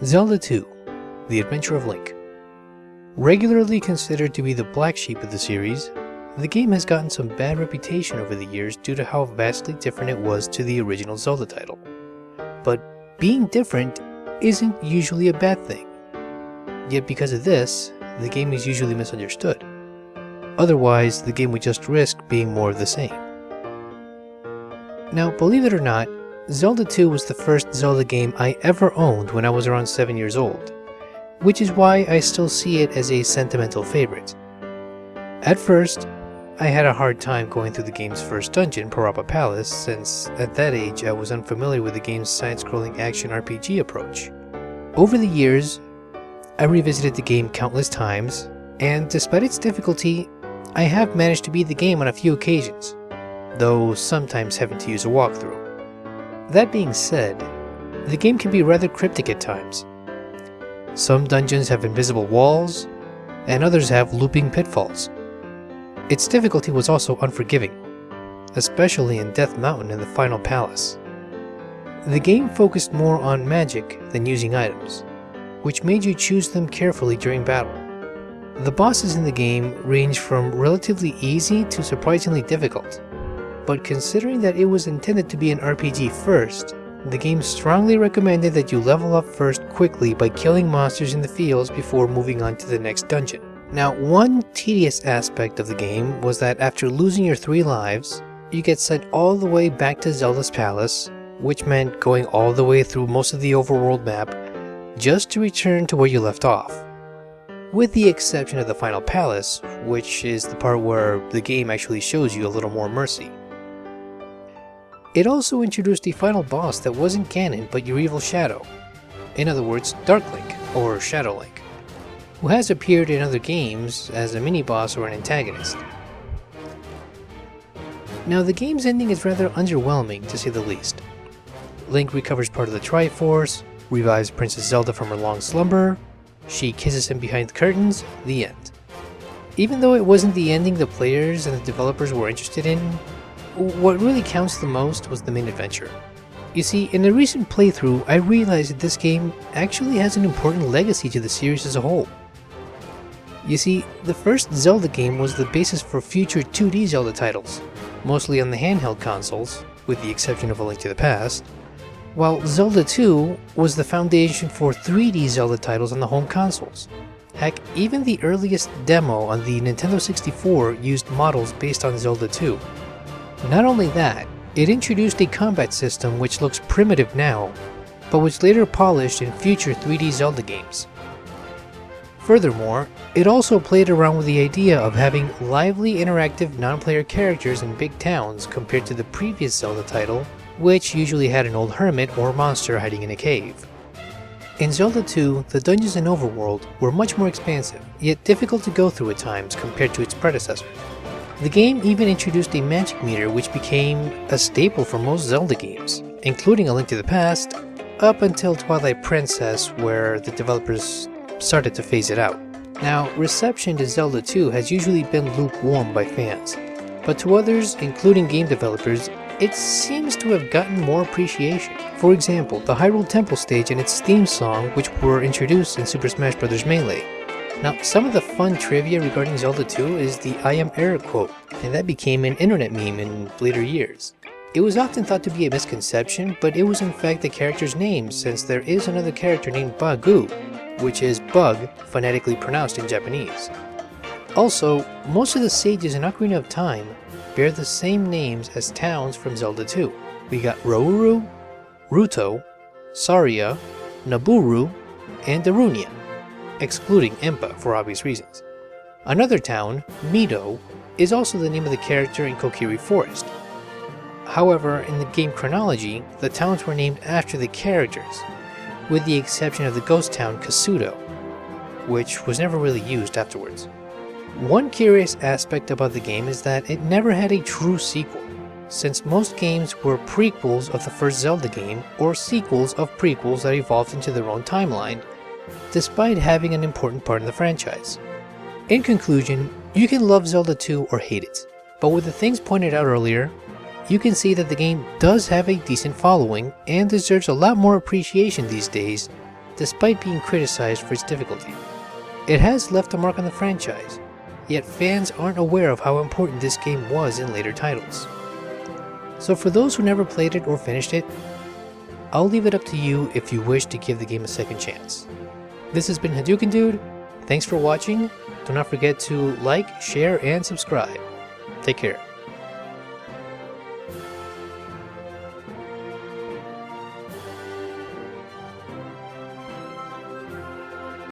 Zelda II: The Adventure of Link. Regularly considered to be the black sheep of the series, the game has gotten some bad reputation over the years due to how vastly different it was to the original Zelda title. But being different isn't usually a bad thing. Yet because of this, the game is usually misunderstood. Otherwise, the game would just risk being more of the same. Now, believe it or not, Zelda 2 was the first Zelda game I ever owned when I was around 7 years old, which is why I still see it as a sentimental favorite. At first, I had a hard time going through the game's first dungeon, Parappa Palace, since at that age I was unfamiliar with the game's side-scrolling action RPG approach. Over the years, I revisited the game countless times, and despite its difficulty, I have managed to beat the game on a few occasions, though sometimes having to use a walkthrough. That being said, the game can be rather cryptic at times. Some dungeons have invisible walls, and others have looping pitfalls. Its difficulty was also unforgiving, especially in Death Mountain and the final palace. The game focused more on magic than using items, which made you choose them carefully during battle. The bosses in the game range from relatively easy to surprisingly difficult, but considering that it was intended to be an RPG first, the game strongly recommended that you level up first quickly by killing monsters in the fields before moving on to the next dungeon. Now, one tedious aspect of the game was that after losing your 3 lives, you get sent all the way back to Zelda's palace, which meant going all the way through most of the overworld map just to return to where you left off. With the exception of the final palace, which is the part where the game actually shows you a little more mercy. It also introduced a final boss that wasn't canon but your evil shadow, in other words, Dark Link, or Shadow Link, who has appeared in other games as a mini-boss or an antagonist. Now, the game's ending is rather underwhelming, to say the least. Link recovers part of the Triforce, revives Princess Zelda from her long slumber, she kisses him behind the curtains, the end. Even though it wasn't the ending the players and the developers were interested in, what really counts the most was the main adventure. You see, in a recent playthrough, I realized that this game actually has an important legacy to the series as a whole. You see, the first Zelda game was the basis for future 2D Zelda titles, mostly on the handheld consoles, with the exception of A Link to the Past, while Zelda 2 was the foundation for 3D Zelda titles on the home consoles. Heck, even the earliest demo on the Nintendo 64 used models based on Zelda 2. Not only that, it introduced a combat system which looks primitive now, but was later polished in future 3D Zelda games. Furthermore, it also played around with the idea of having lively interactive non-player characters in big towns compared to the previous Zelda title, which usually had an old hermit or monster hiding in a cave. In Zelda 2, the dungeons and overworld were much more expansive, yet difficult to go through at times compared to its predecessor. The game even introduced a magic meter which became a staple for most Zelda games, including A Link to the Past, up until Twilight Princess, where the developers started to phase it out. Now, reception to Zelda 2 has usually been lukewarm by fans, but to others, including game developers, it seems to have gotten more appreciation. For example, the Hyrule Temple stage and its theme song, which were introduced in Super Smash Bros. Melee. Now, some of the fun trivia regarding Zelda 2 is the "I am Eric" quote, and that became an internet meme in later years. It was often thought to be a misconception, but it was in fact the character's name, since there is another character named Bagu, which is bug, phonetically pronounced in Japanese. Also, most of the sages in Ocarina of Time bear the same names as towns from Zelda 2. We got Rouru, Ruto, Saria, Naburu, and Darunia, excluding Impa for obvious reasons. Another town, Mido, is also the name of the character in Kokiri Forest. However, in the game chronology, the towns were named after the characters, with the exception of the ghost town Kasuto, which was never really used afterwards. One curious aspect about the game is that it never had a true sequel, since most games were prequels of the first Zelda game or sequels of prequels that evolved into their own timeline, despite having an important part in the franchise. In conclusion, you can love Zelda 2 or hate it, but with the things pointed out earlier, you can see that the game does have a decent following and deserves a lot more appreciation these days despite being criticized for its difficulty. It has left a mark on the franchise, yet fans aren't aware of how important this game was in later titles. So for those who never played it or finished it, I'll leave it up to you if you wish to give the game a second chance. This has been Hadouken Dude. Thanks for watching. Do not forget to like, share, and subscribe. Take care.